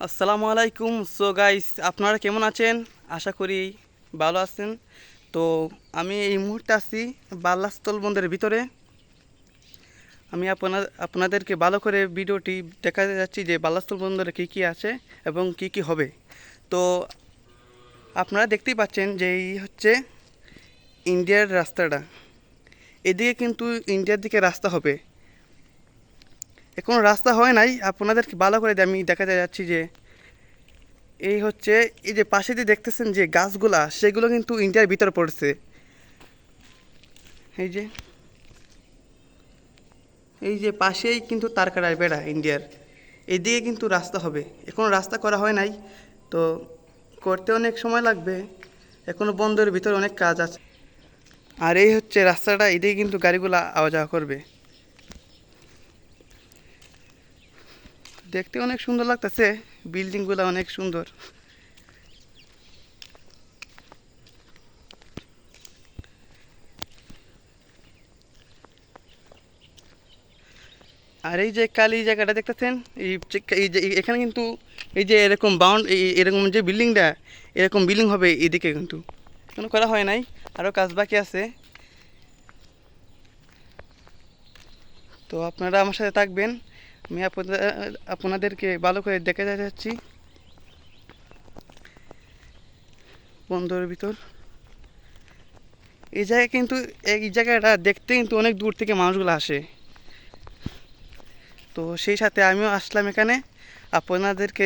আসসালামু আলাইকুম। So guys, আপনারা কেমন আছেন? আশা করি ভালো আছেন। তো আমি এই মুহূর্তে আছি বাল্লাস্থল বন্দরের ভিতরে। আমি আপনাদেরকে ভালো করে ভিডিওটি দেখাতে যাচ্ছি যে বাল্লাস্থল বন্দরে কী কী আছে এবং কি কি হবে। তো আপনারা দেখতেই পাচ্ছেন যে এই হচ্ছে ইন্ডিয়ার রাস্তাটা। এদিকে কিন্তু ইন্ডিয়ার দিকে রাস্তা হবে। এখনও রাস্তা হয় নাই, আপনাদেরকে ভালো করে আমি দেখাতে যাচ্ছি যে এই হচ্ছে, এই যে পাশে দিয়ে দেখতেছেন যে গাছগুলা, সেগুলো কিন্তু ইন্ডিয়ার ভিতর পড়ছে। এই যে এই যে পাশেই কিন্তু তারকাটার বেড়া ইন্ডিয়ার। এদিকে কিন্তু রাস্তা হবে, এখনও রাস্তা করা হয় নাই, তো করতে অনেক সময় লাগবে। এখনও বন্দরের ভিতরে অনেক কাজ আছে। আর এই হচ্ছে রাস্তাটা, এদিকে কিন্তু গাড়িগুলো আওয়া যাওয়া করবে। দেখতে অনেক সুন্দর লাগতেছে, বিল্ডিংগুলো অনেক সুন্দর। আর এই যে কালি জায়গাটা দেখতেছেন, এই যে এখানে কিন্তু এই যে এরকম এরকম যে বিল্ডিংটা, এরকম বিল্ডিং হবে এদিকে, কিন্তু কোনো করা হয় নাই, আরও কাজ বাকি আছে। তো আপনারা আমার সাথে থাকবেন, আমি আপনাদেরকে ভালো করে দেখে যাচ্ছি বন্দরের ভিতর। এই জায়গায় কিন্তু এই জায়গাটা দেখতে কিন্তু অনেক দূর থেকে মানুষগুলো আসে। তো সেই সাথে আমিও আসলাম এখানে আপনাদেরকে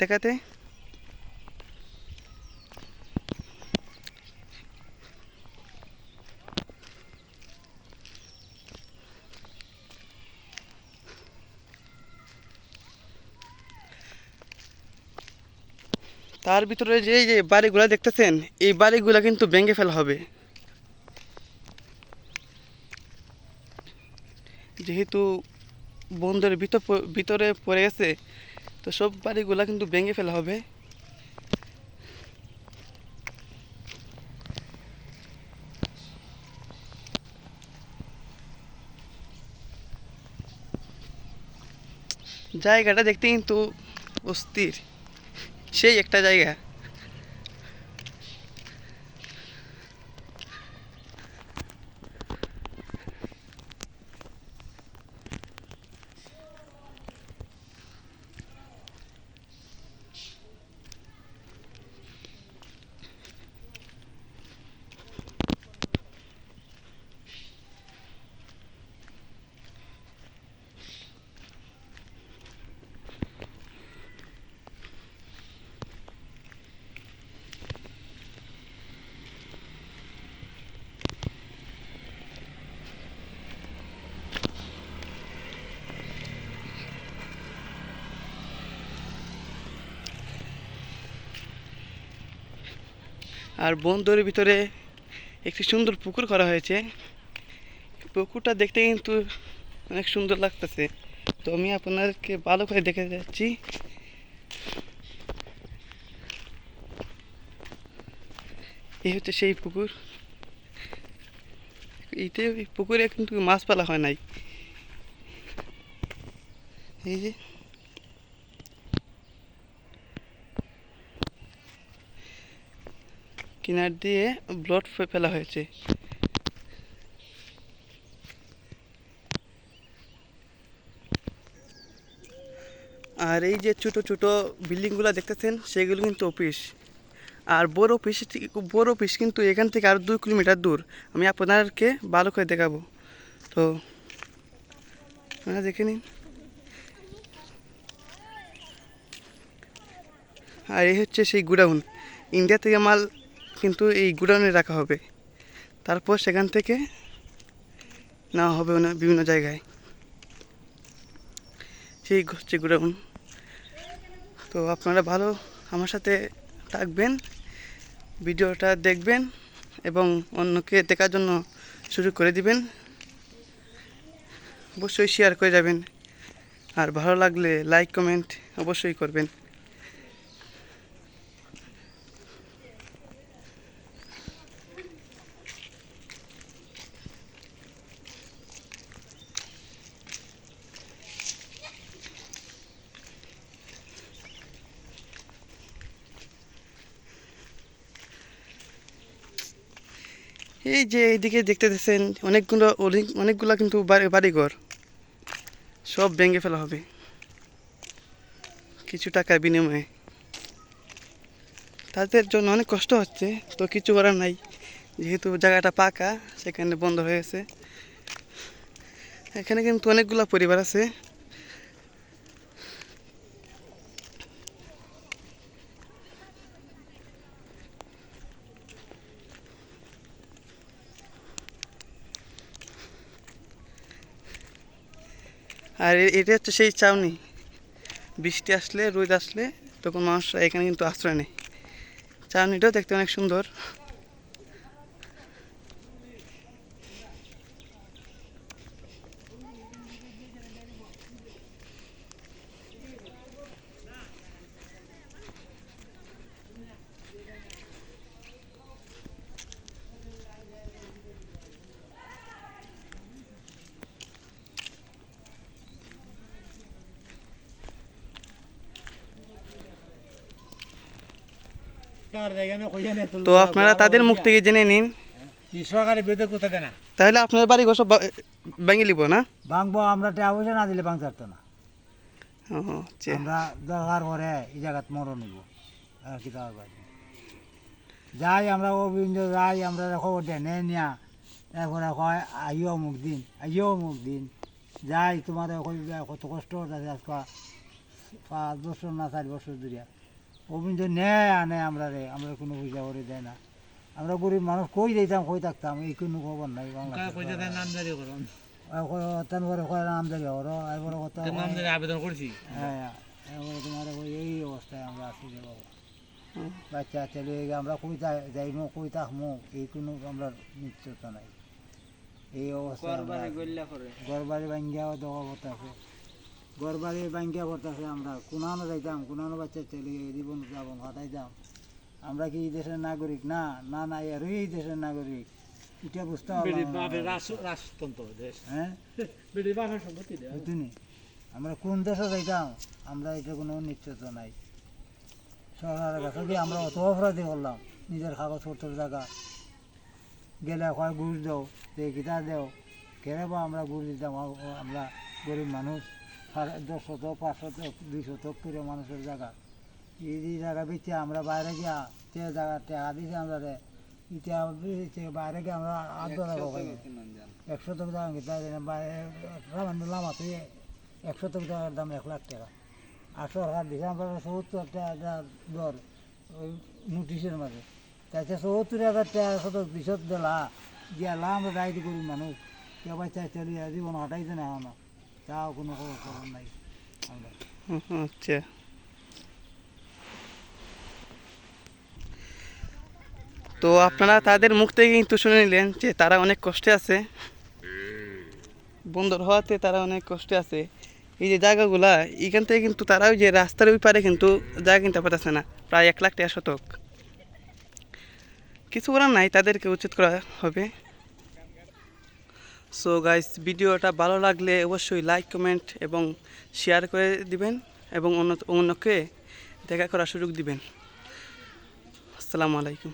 দেখাতে। তার ভিতরে যে এই যে বাড়িগুলো দেখতেছেন, এই বাড়িগুলো কিন্তু ভেঙে ফেলা হবে, যেহেতু বন্দরের ভিতরে পড়ে গেছে। তো সব বাড়িগুলো কিন্তু ভেঙে ফেলা হবে। জায়গাটা দেখতে কিন্তু অস্থির, সেই একটা জায়গা। আর বন্দরের ভিতরে একটি সুন্দর পুকুর করা হয়েছে। পুকুরটা দেখতে কিন্তু অনেক সুন্দর লাগতেছে। তো আমি আপনাদেরকে ভালো করে দেখে যাচ্ছি। এই হচ্ছে সেই পুকুর। এইতে পুকুরে কিন্তু মাছ পালা হয় নাই। এই যে কিনার দিয়ে ব্লট ফেলা হয়েছে। আর এই যে ছোটো ছোটো বিল্ডিংগুলো দেখতেছেন, সেগুলো কিন্তু অফিস। আর বড় অফিস কিন্তু এখান থেকে আরও 2 কিলোমিটার দূর। আমি আপনাদেরকে ভালো করে দেখাবো, তো আপনারা দেখে নিন। আর এই হচ্ছে সেই গুডাউন, ইন্ডিয়া থেকে মাল কিন্তু এই গুডাউনে রাখা হবে, তারপর সেখান থেকে নেওয়া হবে বিভিন্ন জায়গায়। সেই হচ্ছে গুডাউন। তো আপনারা ভালো আমার সাথে থাকবেন, ভিডিওটা দেখবেন এবং অন্যকে দেখার জন্য সুযোগ করে দিবেন। অবশ্যই শেয়ার করে যাবেন, আর ভালো লাগলে লাইক কমেন্ট অবশ্যই করবেন। এই যে এইদিকে দেখতেছেন অনেকগুলো কিন্তু বাড়িঘর সব ভেঙে ফেলা হবে কিছু টাকার বিনিময়ে। তাদের জন্য অনেক কষ্ট হচ্ছে, তো কিছু করার নাই, যেহেতু জায়গাটা পাকা সেখানে বন্ধ হয়েছে। এখানে কিন্তু অনেকগুলো পরিবার আছে। আর এটা হচ্ছে সেই ছাউনি, বৃষ্টি আসলে রোদ আসলে তখন মানুষরা এখানে কিন্তু আশ্রয় নেয়। ছাউনিটাও দেখতে অনেক সুন্দর। তো আপনারা তাদের মুখ থেকে জেনে নিন, সরকারি বিরুদ্ধে কোথায় দেয় না, তাহলে আপনার বাড়ি ঘর সব ভেঙে নিব না? ভাঙবো আমরা, টাকা পয়সা না দিলে ভাঙতে পারতো না। ও আচ্ছা। আমরা দরকার পরে এই জায়গাত মরণ নিব আর কি তার বাড়ি যাই, আমরা অভিযোগ যাই, আমরা খবর দেয় নে নিয়া, এরপরে কয় আইও অমুক দিন, আইও অমুক দিন, যাই তোমাদের কত কষ্ট আছে আজকে 5 বছর না 4 বছর ধরিয়া অভিযোগ নেয় আনে আমরা রে, আমরা কোনো পয়সা করে দেয় না। আমরা গরিব মানুষ কই দিতাম, কই থাকতাম, এই কোনো খবর নাই। আবেদন করছি, হ্যাঁ, তোমার এই অবস্থায় আমরা আছি যে বাবা, বাচ্চা ছেলে আমরা কই যাইমো, কই থাকমো, এই কোনো আমরা নিশ্চয়তা নাই। এই অবস্থায় ঘর বাড়ি ভাঙ্গিয়াও দেওয়া করতেছে, ঘর বাড়ি ভাঙ্গিয়া করতেছে। আমরা কোনানো যাইতাম, কোনানো বাচ্চা ছেলে জীবন যাপন কাটাইতাম। আমরা কি এই দেশের নাগরিক? না না না, আর এই দেশের নাগরিক এটা বুঝতে হবে। হ্যাঁ, আমরা কোন দেশে যাইতাম, আমরা এটা কোনো নিশ্চয়তা নাই। সরকারের কাছে কি আমরা অত অপরাধী করলাম, নিজের কাগজপত্র জায়গা গেলে কয় ঘুষ দেও, গীতা দেও, কেন বা আমরা ঘুষ দিতাম? আমরা গরিব মানুষ, 10 শতক 5 শতক 2 শতক করে মানুষের জায়গা, এই জায়গা বেঁচে আমরা বাইরে গিয়া যে জায়গা টাকা দিয়েছি আমরা ইটা বাইরে গিয়ে আমরা 8 ডলার 1 শতক জায়গা গীতা সামান্য লামা তুই 1 শতক জায়গার দাম 1 লাখ টাকা। আর সরকার দিয়েছে আমরা 70 টাকা দর ওই নোটিশের মাঝে, তাইছে 70,000 টাকা শতক দিশত দিলা গিয়ালা আমরা দায়িত্ব করি মানুষ, কেউ বাচ্চা চলিয়া জীবন হটাইতে না না, তাও কোনো খবর নাই আমরা। আচ্ছা, তো আপনারা তাদের মুখ থেকে কিন্তু শুনে নিলেন যে তারা অনেক কষ্টে আছে, বন্দর হওয়াতে তারা অনেক কষ্টে আছে। এই যে জায়গাগুলা এখান থেকে কিন্তু তারা ওই যে রাস্তার ওই পারে কিন্তু জায়গা কিনতে পারতেছে না, প্রায় 1 লাখ টাকা শতক। কিছু করার নাই, তাদেরকে উচিত করা হবে। সো গাইস, ভিডিওটা ভালো লাগলে অবশ্যই লাইক, কমেন্ট এবং শেয়ার করে দিবেন এবং অন্যকে দেখা করার সুযোগ দিবেন। আসসালামু আলাইকুম।